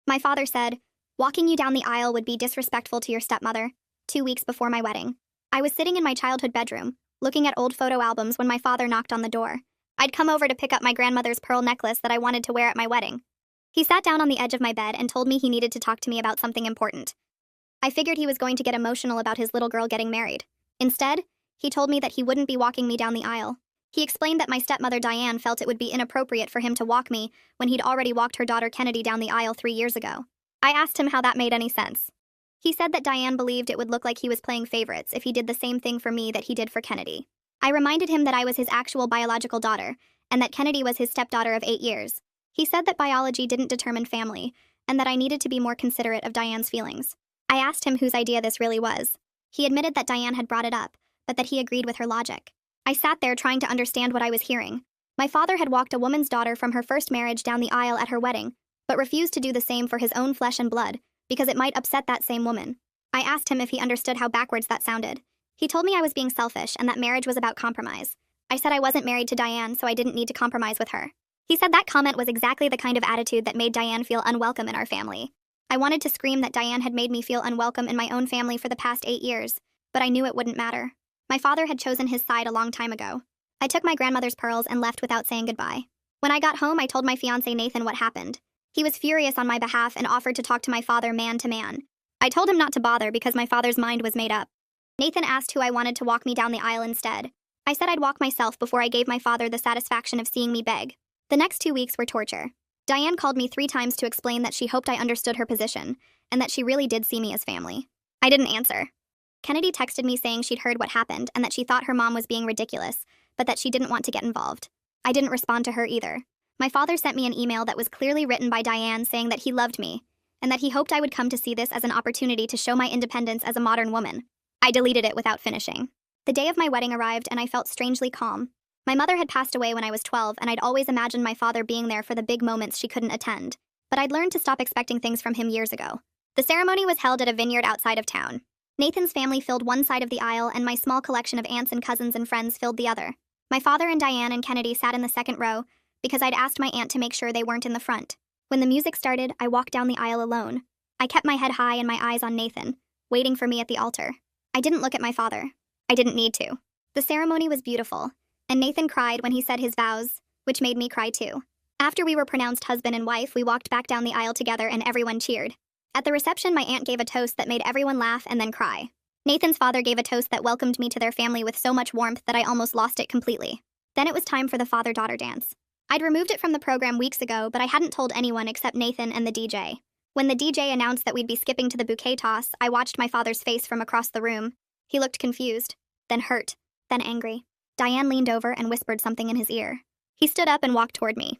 My father said, "Walking you down the aisle would be disrespectful to your stepmother," 2 weeks before my wedding. I was sitting in my childhood bedroom, looking at old photo albums when my father knocked on the door. I'd come over to pick up my grandmother's pearl necklace that I wanted to wear at my wedding. He sat down on the edge of my bed and told me he needed to talk to me about something important. I figured he was going to get emotional about his little girl getting married. Instead, he told me that he wouldn't be walking me down the aisle. He explained that my stepmother Diane felt it would be inappropriate for him to walk me when he'd already walked her daughter Kennedy down the aisle 3 years ago. I asked him how that made any sense. He said that Diane believed it would look like he was playing favorites if he did the same thing for me that he did for Kennedy. I reminded him that I was his actual biological daughter, and that Kennedy was his stepdaughter of 8 years. He said that biology didn't determine family, and that I needed to be more considerate of Diane's feelings. I asked him whose idea this really was. He admitted that Diane had brought it up, but that he agreed with her logic. I sat there trying to understand what I was hearing. My father had walked a woman's daughter from her first marriage down the aisle at her wedding, but refused to do the same for his own flesh and blood, because it might upset that same woman. I asked him if he understood how backwards that sounded. He told me I was being selfish and that marriage was about compromise. I said I wasn't married to Diane, so I didn't need to compromise with her. He said that comment was exactly the kind of attitude that made Diane feel unwelcome in our family. I wanted to scream that Diane had made me feel unwelcome in my own family for the past 8 years, but I knew it wouldn't matter. My father had chosen his side a long time ago. I took my grandmother's pearls and left without saying goodbye. When I got home, I told my fiancé Nathan what happened. He was furious on my behalf and offered to talk to my father man to man. I told him not to bother because my father's mind was made up. Nathan asked who I wanted to walk me down the aisle instead. I said I'd walk myself before I gave my father the satisfaction of seeing me beg. The next 2 weeks were torture. Diane called me 3 times to explain that she hoped I understood her position, and that she really did see me as family. I didn't answer. Kennedy texted me saying she'd heard what happened and that she thought her mom was being ridiculous, but that she didn't want to get involved. I didn't respond to her either. My father sent me an email that was clearly written by Diane saying that he loved me, and that he hoped I would come to see this as an opportunity to show my independence as a modern woman. I deleted it without finishing. The day of my wedding arrived and I felt strangely calm. My mother had passed away when I was 12, and I'd always imagined my father being there for the big moments she couldn't attend. But I'd learned to stop expecting things from him years ago. The ceremony was held at a vineyard outside of town. Nathan's family filled one side of the aisle, and my small collection of aunts and cousins and friends filled the other. My father and Diane and Kennedy sat in the second row, because I'd asked my aunt to make sure they weren't in the front. When the music started, I walked down the aisle alone. I kept my head high and my eyes on Nathan, waiting for me at the altar. I didn't look at my father. I didn't need to. The ceremony was beautiful, and Nathan cried when he said his vows, which made me cry too. After we were pronounced husband and wife, we walked back down the aisle together and everyone cheered. At the reception, my aunt gave a toast that made everyone laugh and then cry. Nathan's father gave a toast that welcomed me to their family with so much warmth that I almost lost it completely. Then it was time for the father-daughter dance. I'd removed it from the program weeks ago, but I hadn't told anyone except Nathan and the DJ. When the DJ announced that we'd be skipping to the bouquet toss, I watched my father's face from across the room. He looked confused, then hurt, then angry. Diane leaned over and whispered something in his ear. He stood up and walked toward me.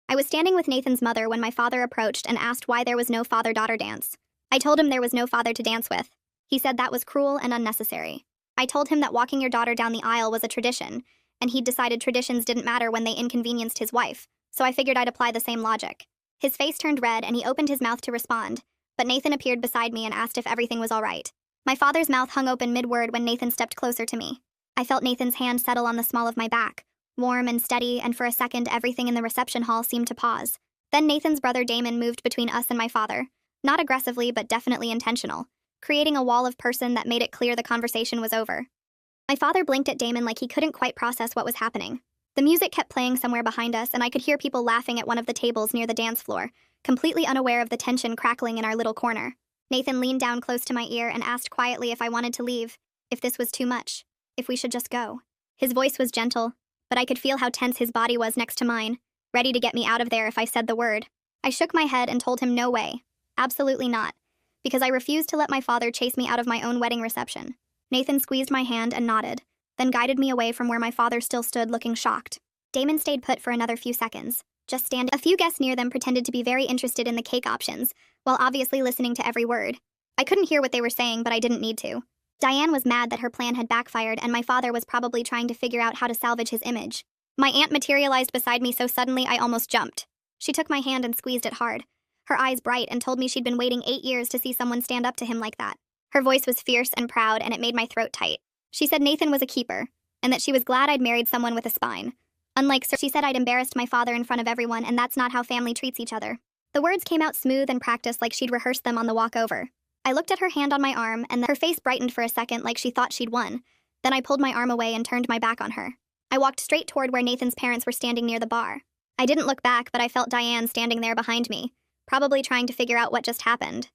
I was standing with Nathan's mother when my father approached and asked why there was no father-daughter dance. I told him there was no father to dance with. He said that was cruel and unnecessary. I told him that walking your daughter down the aisle was a tradition, and he'd decided traditions didn't matter when they inconvenienced his wife, so I figured I'd apply the same logic. His face turned red and he opened his mouth to respond, but Nathan appeared beside me and asked if everything was all right. My father's mouth hung open mid-word when Nathan stepped closer to me. I felt Nathan's hand settle on the small of my back, warm and steady, and for a second everything in the reception hall seemed to pause. Then Nathan's brother Damon moved between us and my father, not aggressively but definitely intentional, creating a wall of person that made it clear the conversation was over. My father blinked at Damon like he couldn't quite process what was happening. The music kept playing somewhere behind us, and I could hear people laughing at one of the tables near the dance floor, completely unaware of the tension crackling in our little corner. Nathan leaned down close to my ear and asked quietly if I wanted to leave, if this was too much, if we should just go. His voice was gentle, but I could feel how tense his body was next to mine, ready to get me out of there if I said the word. I shook my head and told him no way, absolutely not, because I refused to let my father chase me out of my own wedding reception. Nathan squeezed my hand and nodded, then guided me away from where my father still stood looking shocked. Damon stayed put for another few seconds, just standing. A few guests near them pretended to be very interested in the cake options, while obviously listening to every word. I couldn't hear what they were saying, but I didn't need to. Diane was mad that her plan had backfired, and my father was probably trying to figure out how to salvage his image. My aunt materialized beside me so suddenly I almost jumped. She took my hand and squeezed it hard, her eyes bright, and told me she'd been waiting 8 years to see someone stand up to him like that. Her voice was fierce and proud, and it made my throat tight. She said Nathan was a keeper, and that she was glad I'd married someone with a spine. Unlike Sir, she said I'd embarrassed my father in front of everyone, and that's not how family treats each other. The words came out smooth and practiced like she'd rehearsed them on the walk over. I looked at her hand on my arm, and her face brightened for a second like she thought she'd won. Then I pulled my arm away and turned my back on her. I walked straight toward where Nathan's parents were standing near the bar. I didn't look back, but I felt Diane standing there behind me, probably trying to figure out what just happened.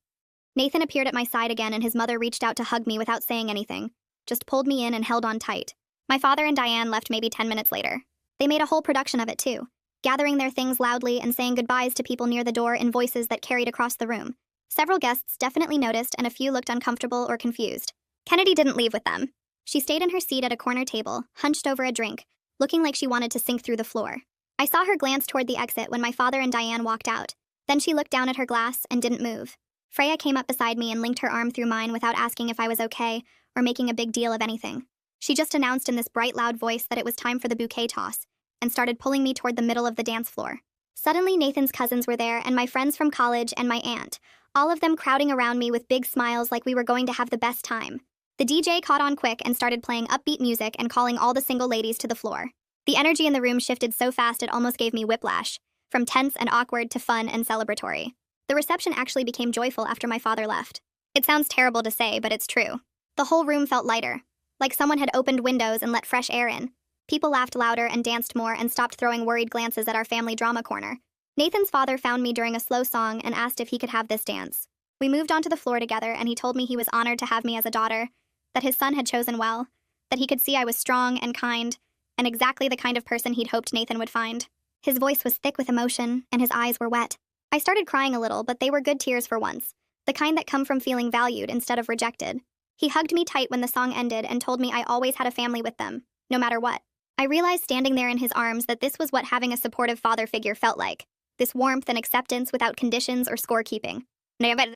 Nathan appeared at my side again, and his mother reached out to hug me without saying anything, just pulled me in and held on tight. My father and Diane left maybe 10 minutes later. They made a whole production of it too, gathering their things loudly and saying goodbyes to people near the door in voices that carried across the room. Several guests definitely noticed, and a few looked uncomfortable or confused. Kennedy didn't leave with them. She stayed in her seat at a corner table, hunched over a drink, looking like she wanted to sink through the floor. I saw her glance toward the exit when my father and Diane walked out. Then she looked down at her glass and didn't move. Freya came up beside me and linked her arm through mine without asking if I was okay or making a big deal of anything. She just announced in this bright, loud voice that it was time for the bouquet toss and started pulling me toward the middle of the dance floor. Suddenly, Nathan's cousins were there, and my friends from college and my aunt, all of them crowding around me with big smiles like we were going to have the best time. The DJ caught on quick and started playing upbeat music and calling all the single ladies to the floor. The energy in the room shifted so fast it almost gave me whiplash, from tense and awkward to fun and celebratory. The reception actually became joyful after my father left. It sounds terrible to say, but it's true. The whole room felt lighter, like someone had opened windows and let fresh air in. People laughed louder and danced more and stopped throwing worried glances at our family drama corner. Nathan's father found me during a slow song and asked if he could have this dance. We moved onto the floor together, and he told me he was honored to have me as a daughter, that his son had chosen well, that he could see I was strong and kind, and exactly the kind of person he'd hoped Nathan would find. His voice was thick with emotion, and his eyes were wet. I started crying a little, but they were good tears for once, the kind that come from feeling valued instead of rejected. He hugged me tight when the song ended and told me I always had a family with them, no matter what. I realized standing there in his arms that this was what having a supportive father figure felt like, this warmth and acceptance without conditions or scorekeeping.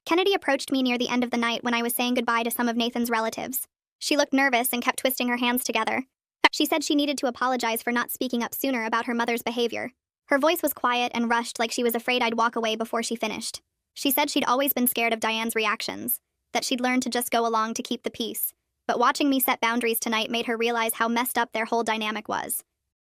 Kennedy approached me near the end of the night when I was saying goodbye to some of Nathan's relatives. She looked nervous and kept twisting her hands together. She said she needed to apologize for not speaking up sooner about her mother's behavior. Her voice was quiet and rushed, like she was afraid I'd walk away before she finished. She said she'd always been scared of Diane's reactions, that she'd learned to just go along to keep the peace. But watching me set boundaries tonight made her realize how messed up their whole dynamic was.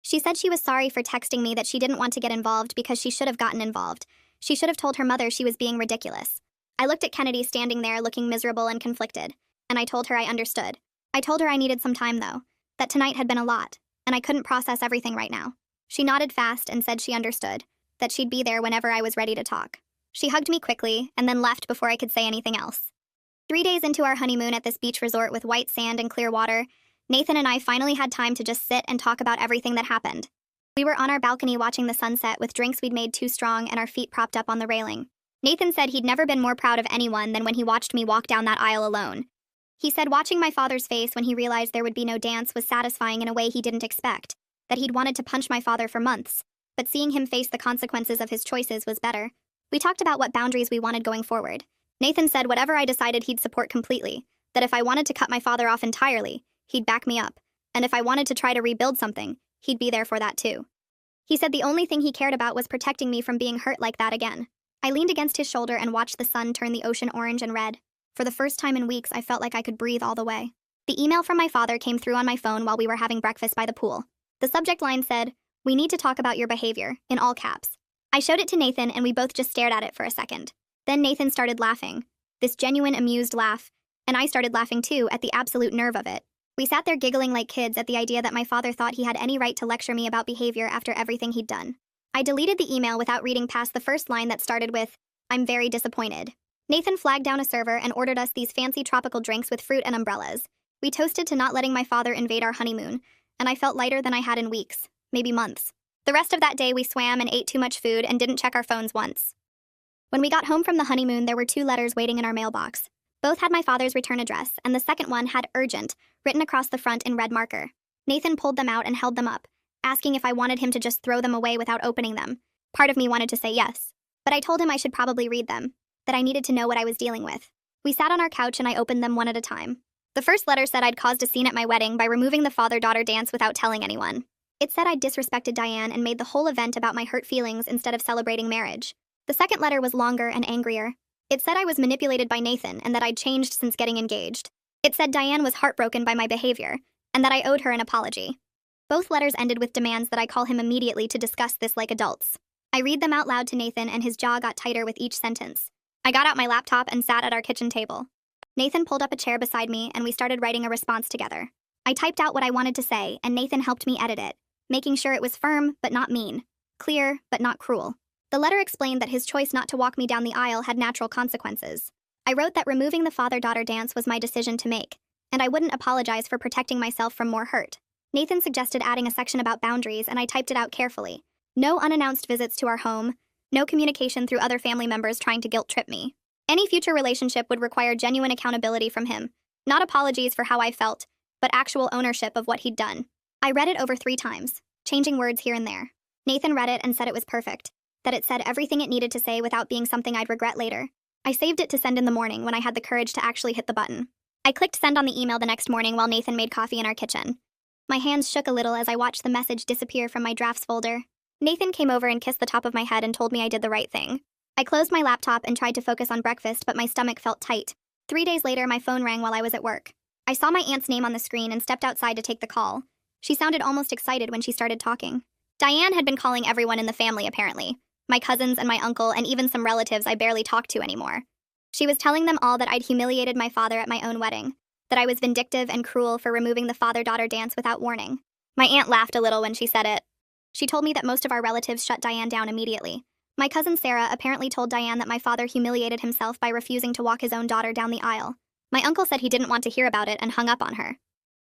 She said she was sorry for texting me that she didn't want to get involved because she should have gotten involved. She should have told her mother she was being ridiculous. I looked at Kennedy standing there looking miserable and conflicted, and I told her I understood. I told her I needed some time, though, that tonight had been a lot, and I couldn't process everything right now. She nodded fast and said she understood, that she'd be there whenever I was ready to talk. She hugged me quickly and then left before I could say anything else. 3 days into our honeymoon at this beach resort with white sand and clear water, Nathan and I finally had time to just sit and talk about everything that happened. We were on our balcony watching the sunset with drinks we'd made too strong and our feet propped up on the railing. Nathan said he'd never been more proud of anyone than when he watched me walk down that aisle alone. He said watching my father's face when he realized there would be no dance was satisfying in a way he didn't expect, that he'd wanted to punch my father for months, but seeing him face the consequences of his choices was better. We talked about what boundaries we wanted going forward. Nathan said whatever I decided he'd support completely, that if I wanted to cut my father off entirely, he'd back me up, and if I wanted to try to rebuild something, he'd be there for that too. He said the only thing he cared about was protecting me from being hurt like that again. I leaned against his shoulder and watched the sun turn the ocean orange and red. For the first time in weeks, I felt like I could breathe all the way. The email from my father came through on my phone while we were having breakfast by the pool. The subject line said, "We need to talk about your behavior," in all caps. I showed it to Nathan and we both just stared at it for a second. Then Nathan started laughing, this genuine amused laugh, and I started laughing too at the absolute nerve of it. We sat there giggling like kids at the idea that my father thought he had any right to lecture me about behavior after everything he'd done. I deleted the email without reading past the first line that started with, "I'm very disappointed." Nathan flagged down a server and ordered us these fancy tropical drinks with fruit and umbrellas. We toasted to not letting my father invade our honeymoon, and I felt lighter than I had in weeks, maybe months. The rest of that day we swam and ate too much food and didn't check our phones once. When we got home from the honeymoon, there were 2 letters waiting in our mailbox. Both had my father's return address, and the second one had urgent, written across the front in red marker. Nathan pulled them out and held them up, asking if I wanted him to just throw them away without opening them. Part of me wanted to say yes, but I told him I should probably read them, that I needed to know what I was dealing with. We sat on our couch and I opened them one at a time. The first letter said I'd caused a scene at my wedding by removing the father-daughter dance without telling anyone. It said I'd disrespected Diane and made the whole event about my hurt feelings instead of celebrating marriage. The second letter was longer and angrier. It said I was manipulated by Nathan and that I'd changed since getting engaged. It said Diane was heartbroken by my behavior, and that I owed her an apology. Both letters ended with demands that I call him immediately to discuss this like adults. I read them out loud to Nathan, and his jaw got tighter with each sentence. I got out my laptop and sat at our kitchen table. Nathan pulled up a chair beside me, and we started writing a response together. I typed out what I wanted to say, and Nathan helped me edit it, making sure it was firm but not mean, clear but not cruel. The letter explained that his choice not to walk me down the aisle had natural consequences. I wrote that removing the father-daughter dance was my decision to make, and I wouldn't apologize for protecting myself from more hurt. Nathan suggested adding a section about boundaries, and I typed it out carefully. No unannounced visits to our home, no communication through other family members trying to guilt-trip me. Any future relationship would require genuine accountability from him, not apologies for how I felt, but actual ownership of what he'd done. I read it over 3 times, changing words here and there. Nathan read it and said it was perfect, that it said everything it needed to say without being something I'd regret later. I saved it to send in the morning when I had the courage to actually hit the button. I clicked send on the email the next morning while Nathan made coffee in our kitchen. My hands shook a little as I watched the message disappear from my drafts folder. Nathan came over and kissed the top of my head and told me I did the right thing. I closed my laptop and tried to focus on breakfast, but my stomach felt tight. 3 days later, my phone rang while I was at work. I saw my aunt's name on the screen and stepped outside to take the call. She sounded almost excited when she started talking. Diane had been calling everyone in the family, apparently. My cousins and my uncle, and even some relatives I barely talked to anymore. She was telling them all that I'd humiliated my father at my own wedding, that I was vindictive and cruel for removing the father-daughter dance without warning. My aunt laughed a little when she said it. She told me that most of our relatives shut Diane down immediately. My cousin Sarah apparently told Diane that my father humiliated himself by refusing to walk his own daughter down the aisle. My uncle said he didn't want to hear about it and hung up on her.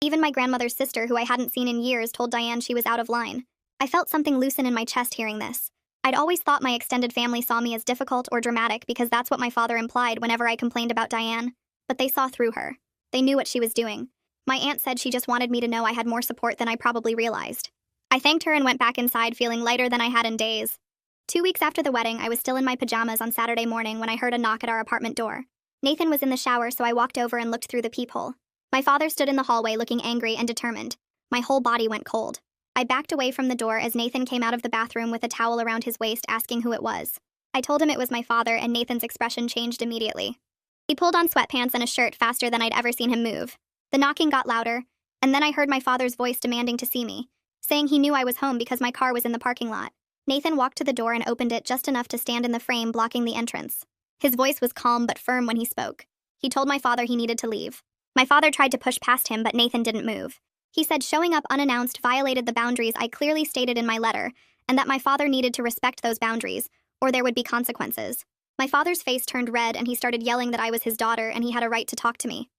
Even my grandmother's sister, who I hadn't seen in years, told Diane she was out of line. I felt something loosen in my chest hearing this. I'd always thought my extended family saw me as difficult or dramatic because that's what my father implied whenever I complained about Diane. But they saw through her. They knew what she was doing. My aunt said she just wanted me to know I had more support than I probably realized. I thanked her and went back inside feeling lighter than I had in days. 2 weeks after the wedding, I was still in my pajamas on Saturday morning when I heard a knock at our apartment door. Nathan was in the shower, so I walked over and looked through the peephole. My father stood in the hallway looking angry and determined. My whole body went cold. I backed away from the door as Nathan came out of the bathroom with a towel around his waist asking who it was. I told him it was my father, and Nathan's expression changed immediately. He pulled on sweatpants and a shirt faster than I'd ever seen him move. The knocking got louder, and then I heard my father's voice demanding to see me, saying he knew I was home because my car was in the parking lot. Nathan walked to the door and opened it just enough to stand in the frame blocking the entrance. His voice was calm but firm when he spoke. He told my father he needed to leave. My father tried to push past him, but Nathan didn't move. He said showing up unannounced violated the boundaries I clearly stated in my letter, and that my father needed to respect those boundaries, or there would be consequences. My father's face turned red and he started yelling that I was his daughter and he had a right to talk to me.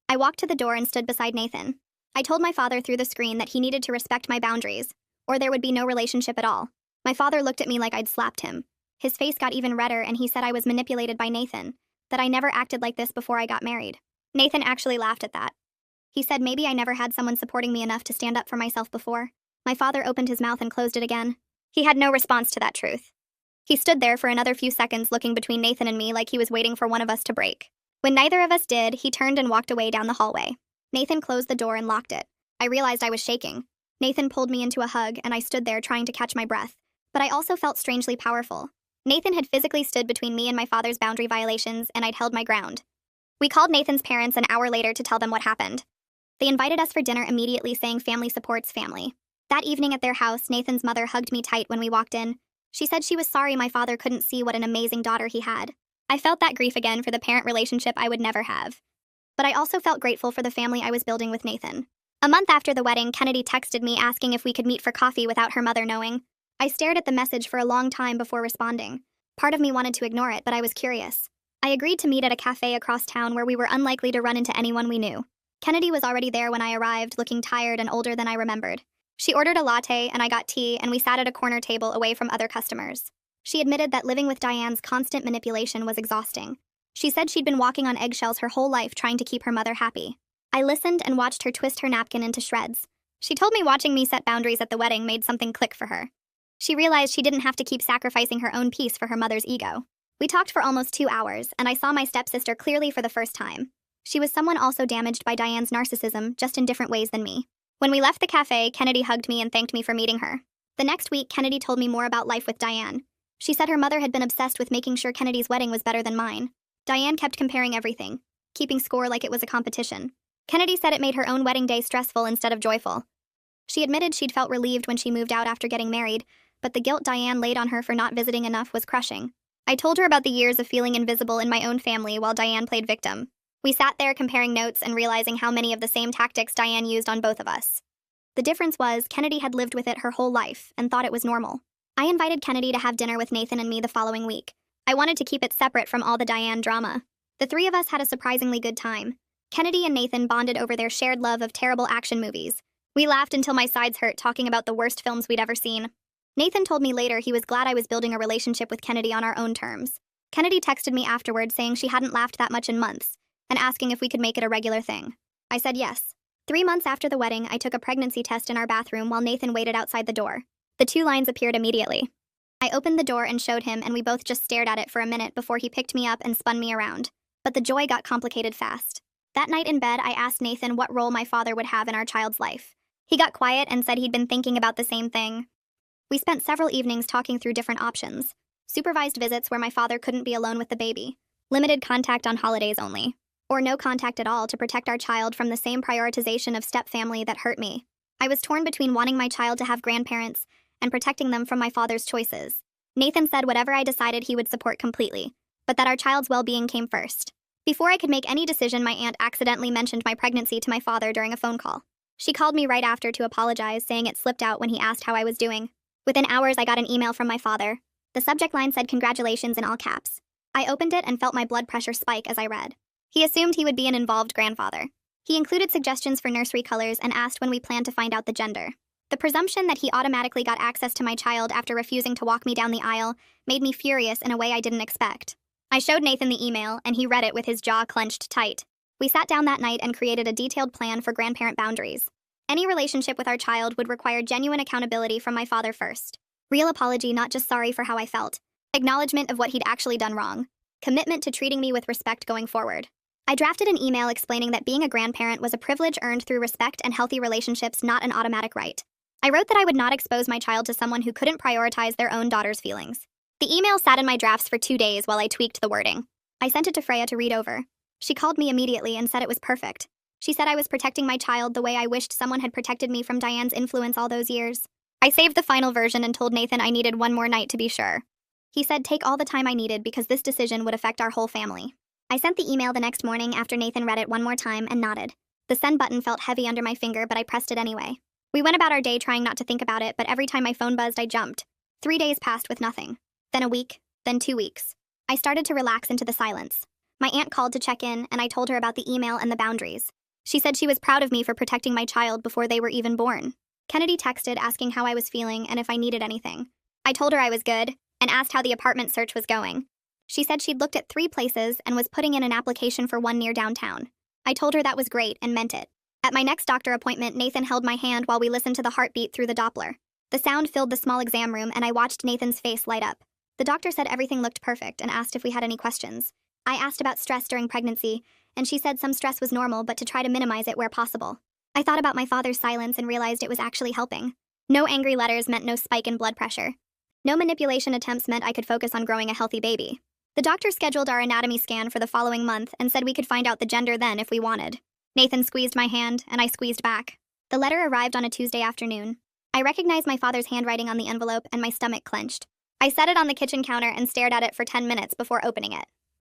I walked to the door and stood beside Nathan. I told my father through the screen that he needed to respect my boundaries, or there would be no relationship at all. My father looked at me like I'd slapped him. His face got even redder and he said I was manipulated by Nathan, that I never acted like this before I got married. Nathan actually laughed at that. He said maybe I never had someone supporting me enough to stand up for myself before. My father opened his mouth and closed it again. He had no response to that truth. He stood there for another few seconds looking between Nathan and me like he was waiting for one of us to break. When neither of us did, he turned and walked away down the hallway. Nathan closed the door and locked it. I realized I was shaking. Nathan pulled me into a hug and I stood there trying to catch my breath. But I also felt strangely powerful. Nathan had physically stood between me and my father's boundary violations, and I'd held my ground. We called Nathan's parents an hour later to tell them what happened. They invited us for dinner immediately, saying family supports family. That evening at their house, Nathan's mother hugged me tight when we walked in. She said she was sorry my father couldn't see what an amazing daughter he had. I felt that grief again for the parent relationship I would never have. But I also felt grateful for the family I was building with Nathan. A month after the wedding, Kennedy texted me asking if we could meet for coffee without her mother knowing. I stared at the message for a long time before responding. Part of me wanted to ignore it, but I was curious. I agreed to meet at a cafe across town where we were unlikely to run into anyone we knew. Kennedy was already there when I arrived, looking tired and older than I remembered. She ordered a latte and I got tea, and we sat at a corner table away from other customers. She admitted that living with Diane's constant manipulation was exhausting. She said she'd been walking on eggshells her whole life trying to keep her mother happy. I listened and watched her twist her napkin into shreds. She told me watching me set boundaries at the wedding made something click for her. She realized she didn't have to keep sacrificing her own peace for her mother's ego. We talked for almost 2 hours, and I saw my stepsister clearly for the first time. She was someone also damaged by Diane's narcissism, just in different ways than me. When we left the cafe, Kennedy hugged me and thanked me for meeting her. The next week, Kennedy told me more about life with Diane. She said her mother had been obsessed with making sure Kennedy's wedding was better than mine. Diane kept comparing everything, keeping score like it was a competition. Kennedy said it made her own wedding day stressful instead of joyful. She admitted she'd felt relieved when she moved out after getting married, but the guilt Diane laid on her for not visiting enough was crushing. I told her about the years of feeling invisible in my own family while Diane played victim. We sat there comparing notes and realizing how many of the same tactics Diane used on both of us. The difference was, Kennedy had lived with it her whole life and thought it was normal. I invited Kennedy to have dinner with Nathan and me the following week. I wanted to keep it separate from all the Diane drama. The three of us had a surprisingly good time. Kennedy and Nathan bonded over their shared love of terrible action movies. We laughed until my sides hurt talking about the worst films we'd ever seen. Nathan told me later he was glad I was building a relationship with Kennedy on our own terms. Kennedy texted me afterward saying she hadn't laughed that much in months, and asking if we could make it a regular thing. I said yes. 3 months after the wedding, I took a pregnancy test in our bathroom while Nathan waited outside the door. The 2 lines appeared immediately. I opened the door and showed him, and we both just stared at it for a minute before he picked me up and spun me around. But the joy got complicated fast. That night in bed, I asked Nathan what role my father would have in our child's life. He got quiet and said he'd been thinking about the same thing. We spent several evenings talking through different options. Supervised visits where my father couldn't be alone with the baby. Limited contact on holidays only. Or no contact at all to protect our child from the same prioritization of step-family that hurt me. I was torn between wanting my child to have grandparents and protecting them from my father's choices. Nathan said whatever I decided he would support completely, but that our child's well-being came first. Before I could make any decision, my aunt accidentally mentioned my pregnancy to my father during a phone call. She called me right after to apologize, saying it slipped out when he asked how I was doing. Within hours, I got an email from my father. The subject line said congratulations in all caps. I opened it and felt my blood pressure spike as I read. He assumed he would be an involved grandfather. He included suggestions for nursery colors and asked when we planned to find out the gender. The presumption that he automatically got access to my child after refusing to walk me down the aisle made me furious in a way I didn't expect. I showed Nathan the email, and he read it with his jaw clenched tight. We sat down that night and created a detailed plan for grandparent boundaries. Any relationship with our child would require genuine accountability from my father first. Real apology, not just sorry for how I felt. Acknowledgement of what he'd actually done wrong. Commitment to treating me with respect going forward. I drafted an email explaining that being a grandparent was a privilege earned through respect and healthy relationships, not an automatic right. I wrote that I would not expose my child to someone who couldn't prioritize their own daughter's feelings. The email sat in my drafts for 2 days while I tweaked the wording. I sent it to Freya to read over. She called me immediately and said it was perfect. She said I was protecting my child the way I wished someone had protected me from Diane's influence all those years. I saved the final version and told Nathan I needed one more night to be sure. He said take all the time I needed because this decision would affect our whole family. I sent the email the next morning after Nathan read it one more time and nodded. The send button felt heavy under my finger, but I pressed it anyway. We went about our day trying not to think about it, but every time my phone buzzed, I jumped. 3 days passed with nothing. Then a week, then 2 weeks. I started to relax into the silence. My aunt called to check in, and I told her about the email and the boundaries. She said she was proud of me for protecting my child before they were even born. Kennedy texted asking how I was feeling and if I needed anything. I told her I was good, and asked how the apartment search was going. She said she'd looked at 3 places and was putting in an application for one near downtown. I told her that was great and meant it. At my next doctor appointment, Nathan held my hand while we listened to the heartbeat through the Doppler. The sound filled the small exam room, and I watched Nathan's face light up. The doctor said everything looked perfect and asked if we had any questions. I asked about stress during pregnancy, and she said some stress was normal but to try to minimize it where possible. I thought about my father's silence and realized it was actually helping. No angry letters meant no spike in blood pressure. No manipulation attempts meant I could focus on growing a healthy baby. The doctor scheduled our anatomy scan for the following month and said we could find out the gender then if we wanted. Nathan squeezed my hand, and I squeezed back. The letter arrived on a Tuesday afternoon. I recognized my father's handwriting on the envelope, and my stomach clenched. I set it on the kitchen counter and stared at it for 10 minutes before opening it.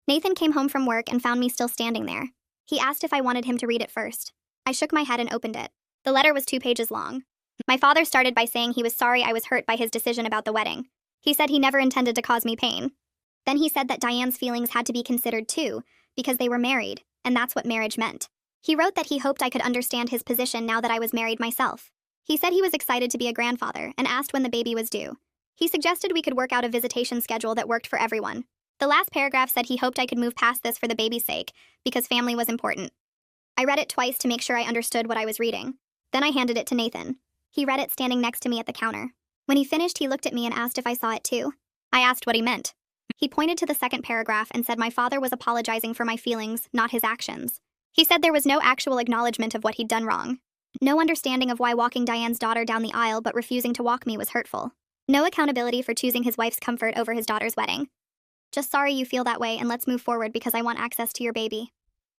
Nathan came home from work and found me still standing there. He asked if I wanted him to read it first. I shook my head and opened it. The letter was 2 pages long. My father started by saying he was sorry I was hurt by his decision about the wedding. He said he never intended to cause me pain. Then he said that Diane's feelings had to be considered too, because they were married, and that's what marriage meant. He wrote that he hoped I could understand his position now that I was married myself. He said he was excited to be a grandfather and asked when the baby was due. He suggested we could work out a visitation schedule that worked for everyone. The last paragraph said he hoped I could move past this for the baby's sake, because family was important. I read it twice to make sure I understood what I was reading. Then I handed it to Nathan. He read it standing next to me at the counter. When he finished, he looked at me and asked if I saw it too. I asked what he meant. He pointed to the second paragraph and said my father was apologizing for my feelings, not his actions. He said there was no actual acknowledgement of what he'd done wrong. No understanding of why walking Diane's daughter down the aisle but refusing to walk me was hurtful. No accountability for choosing his wife's comfort over his daughter's wedding. Just sorry you feel that way, and let's move forward because I want access to your baby.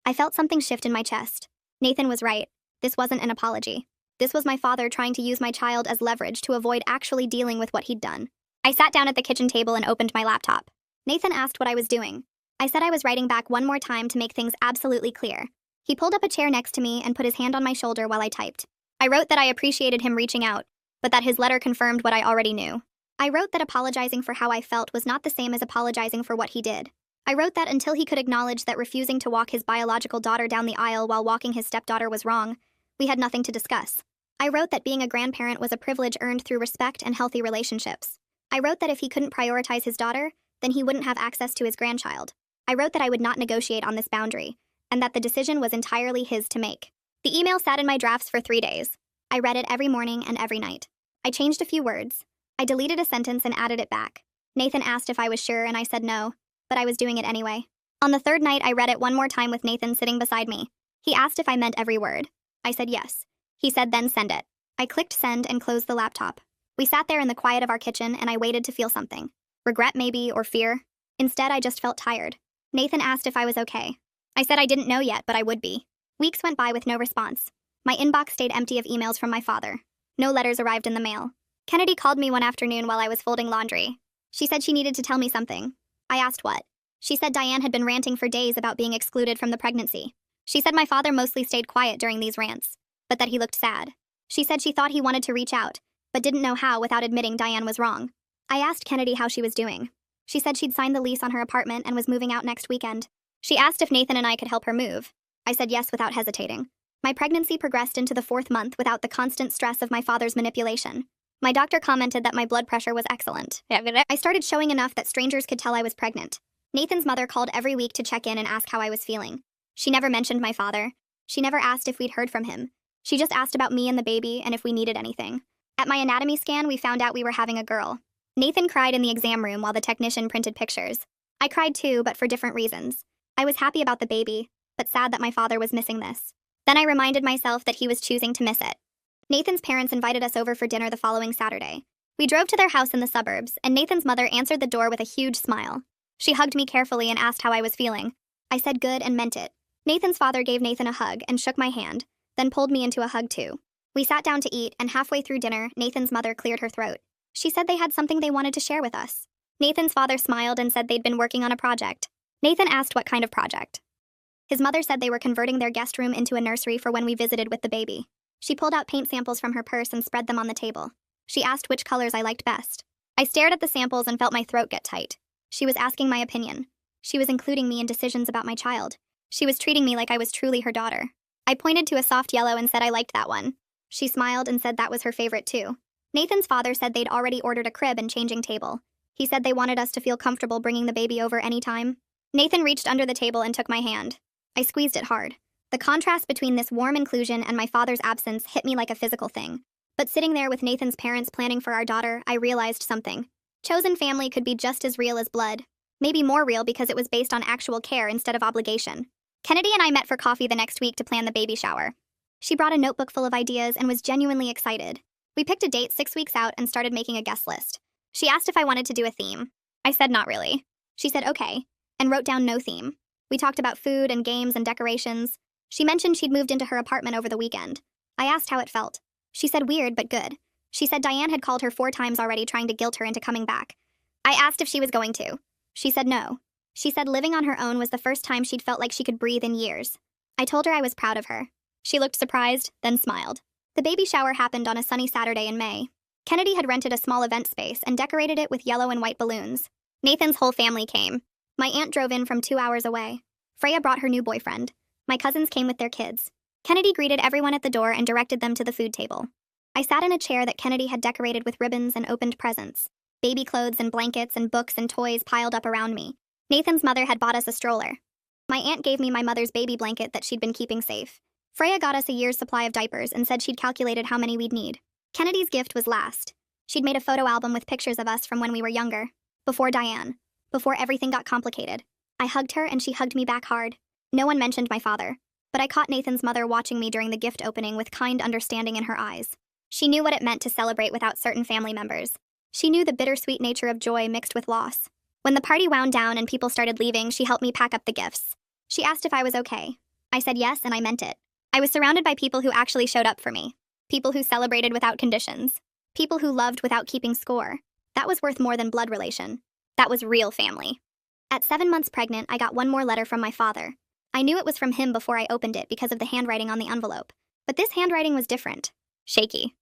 I felt something shift in my chest. Nathan was right. This wasn't an apology. This was my father trying to use my child as leverage to avoid actually dealing with what he'd done. I sat down at the kitchen table and opened my laptop. Nathan asked what I was doing. I said I was writing back one more time to make things absolutely clear. He pulled up a chair next to me and put his hand on my shoulder while I typed. I wrote that I appreciated him reaching out, but that his letter confirmed what I already knew. I wrote that apologizing for how I felt was not the same as apologizing for what he did. I wrote that until he could acknowledge that refusing to walk his biological daughter down the aisle while walking his stepdaughter was wrong, we had nothing to discuss. I wrote that being a grandparent was a privilege earned through respect and healthy relationships. I wrote that if he couldn't prioritize his daughter, then he wouldn't have access to his grandchild. I wrote that I would not negotiate on this boundary, and that the decision was entirely his to make. The email sat in my drafts for 3 days. I read it every morning and every night. I changed a few words. I deleted a sentence and added it back. Nathan asked if I was sure, and I said no, but I was doing it anyway. On the third night, I read it one more time with Nathan sitting beside me. He asked if I meant every word. I said yes. He said then send it. I clicked send and closed the laptop. We sat there in the quiet of our kitchen, and I waited to feel something. Regret maybe, or fear. Instead, I just felt tired. Nathan asked if I was okay. I said I didn't know yet, but I would be. Weeks went by with no response. My inbox stayed empty of emails from my father. No letters arrived in the mail. Kennedy called me one afternoon while I was folding laundry. She said she needed to tell me something. I asked what. She said Diane had been ranting for days about being excluded from the pregnancy. She said my father mostly stayed quiet during these rants, but that he looked sad. She said she thought he wanted to reach out, but didn't know how without admitting Diane was wrong. I asked Kennedy how she was doing. She said she'd signed the lease on her apartment and was moving out next weekend. She asked if Nathan and I could help her move. I said yes without hesitating. My pregnancy progressed into the 4th month without the constant stress of my father's manipulation. My doctor commented that my blood pressure was excellent. I started showing enough that strangers could tell I was pregnant. Nathan's mother called every week to check in and ask how I was feeling. She never mentioned my father. She never asked if we'd heard from him. She just asked about me and the baby and if we needed anything. At my anatomy scan, we found out we were having a girl. Nathan cried in the exam room while the technician printed pictures. I cried too, but for different reasons. I was happy about the baby, but sad that my father was missing this. Then I reminded myself that he was choosing to miss it. Nathan's parents invited us over for dinner the following Saturday. We drove to their house in the suburbs, and Nathan's mother answered the door with a huge smile. She hugged me carefully and asked how I was feeling. I said good and meant it. Nathan's father gave Nathan a hug and shook my hand, then pulled me into a hug too. We sat down to eat, and halfway through dinner, Nathan's mother cleared her throat. She said they had something they wanted to share with us. Nathan's father smiled and said they'd been working on a project. Nathan asked what kind of project. His mother said they were converting their guest room into a nursery for when we visited with the baby. She pulled out paint samples from her purse and spread them on the table. She asked which colors I liked best. I stared at the samples and felt my throat get tight. She was asking my opinion. She was including me in decisions about my child. She was treating me like I was truly her daughter. I pointed to a soft yellow and said I liked that one. She smiled and said that was her favorite too. Nathan's father said they'd already ordered a crib and changing table. He said they wanted us to feel comfortable bringing the baby over anytime. Nathan reached under the table and took my hand. I squeezed it hard. The contrast between this warm inclusion and my father's absence hit me like a physical thing. But sitting there with Nathan's parents planning for our daughter, I realized something. Chosen family could be just as real as blood. Maybe more real because it was based on actual care instead of obligation. Kennedy and I met for coffee the next week to plan the baby shower. She brought a notebook full of ideas and was genuinely excited. We picked a date 6 weeks out and started making a guest list. She asked if I wanted to do a theme. I said not really. She said okay, and wrote down no theme. We talked about food and games and decorations. She mentioned she'd moved into her apartment over the weekend. I asked how it felt. She said weird but good. She said Diane had called her 4 times already trying to guilt her into coming back. I asked if she was going to. She said no. She said living on her own was the first time she'd felt like she could breathe in years. I told her I was proud of her. She looked surprised, then smiled. The baby shower happened on a sunny Saturday in May. Kennedy had rented a small event space and decorated it with yellow and white balloons. Nathan's whole family came. My aunt drove in from 2 hours away. Freya brought her new boyfriend. My cousins came with their kids. Kennedy greeted everyone at the door and directed them to the food table. I sat in a chair that Kennedy had decorated with ribbons and opened presents. Baby clothes and blankets and books and toys piled up around me. Nathan's mother had bought us a stroller. My aunt gave me my mother's baby blanket that she'd been keeping safe. Freya got us a year's supply of diapers and said she'd calculated how many we'd need. Kennedy's gift was last. She'd made a photo album with pictures of us from when we were younger. Before Diane. Before everything got complicated. I hugged her and she hugged me back hard. No one mentioned my father. But I caught Nathan's mother watching me during the gift opening with kind understanding in her eyes. She knew what it meant to celebrate without certain family members. She knew the bittersweet nature of joy mixed with loss. When the party wound down and people started leaving, she helped me pack up the gifts. She asked if I was okay. I said yes, and I meant it. I was surrounded by people who actually showed up for me. People who celebrated without conditions. People who loved without keeping score. That was worth more than blood relation. That was real family. At 7 months pregnant, I got one more letter from my father. I knew it was from him before I opened it because of the handwriting on the envelope. But this handwriting was different. Shaky.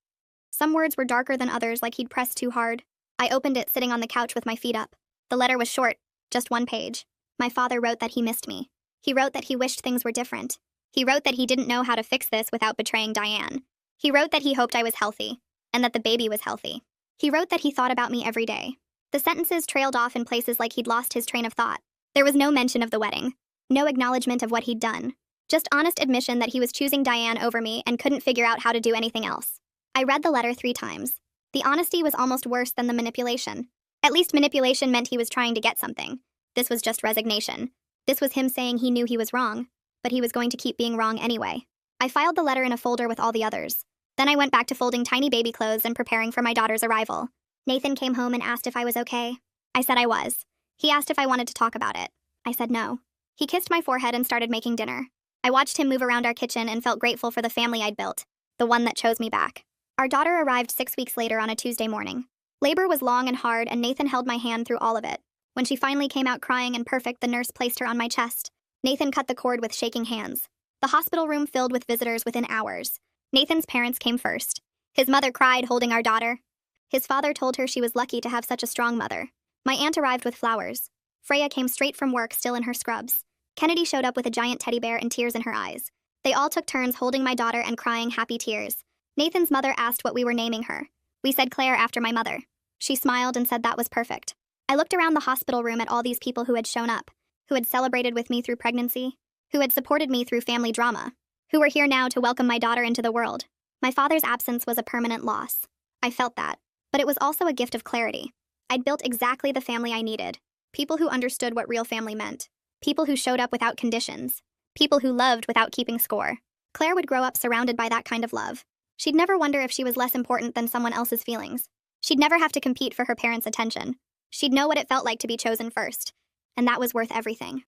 Some words were darker than others, like he'd pressed too hard. I opened it sitting on the couch with my feet up. The letter was short, just 1 page. My father wrote that he missed me. He wrote that he wished things were different. He wrote that he didn't know how to fix this without betraying Diane. He wrote that he hoped I was healthy, and that the baby was healthy. He wrote that he thought about me every day. The sentences trailed off in places like he'd lost his train of thought. There was no mention of the wedding. No acknowledgement of what he'd done. Just honest admission that he was choosing Diane over me and couldn't figure out how to do anything else. I read the letter 3 times. The honesty was almost worse than the manipulation. At least manipulation meant he was trying to get something. This was just resignation. This was him saying he knew he was wrong, but he was going to keep being wrong anyway. I filed the letter in a folder with all the others. Then I went back to folding tiny baby clothes and preparing for my daughter's arrival. Nathan came home and asked if I was okay. I said I was. He asked if I wanted to talk about it. I said no. He kissed my forehead and started making dinner. I watched him move around our kitchen and felt grateful for the family I'd built, the one that chose me back. Our daughter arrived 6 weeks later on a Tuesday morning. Labor was long and hard, and Nathan held my hand through all of it. When she finally came out crying and perfect, the nurse placed her on my chest. Nathan cut the cord with shaking hands. The hospital room filled with visitors within hours. Nathan's parents came first. His mother cried, holding our daughter. His father told her she was lucky to have such a strong mother. My aunt arrived with flowers. Freya came straight from work, still in her scrubs. Kennedy showed up with a giant teddy bear and tears in her eyes. They all took turns holding my daughter and crying happy tears. Nathan's mother asked what we were naming her. We said Claire, after my mother. She smiled and said that was perfect. I looked around the hospital room at all these people who had shown up, who had celebrated with me through pregnancy, who had supported me through family drama, who were here now to welcome my daughter into the world. My father's absence was a permanent loss. I felt that. But it was also a gift of clarity. I'd built exactly the family I needed. People who understood what real family meant. People who showed up without conditions. People who loved without keeping score. Claire would grow up surrounded by that kind of love. She'd never wonder if she was less important than someone else's feelings. She'd never have to compete for her parents' attention. She'd know what it felt like to be chosen first. And that was worth everything.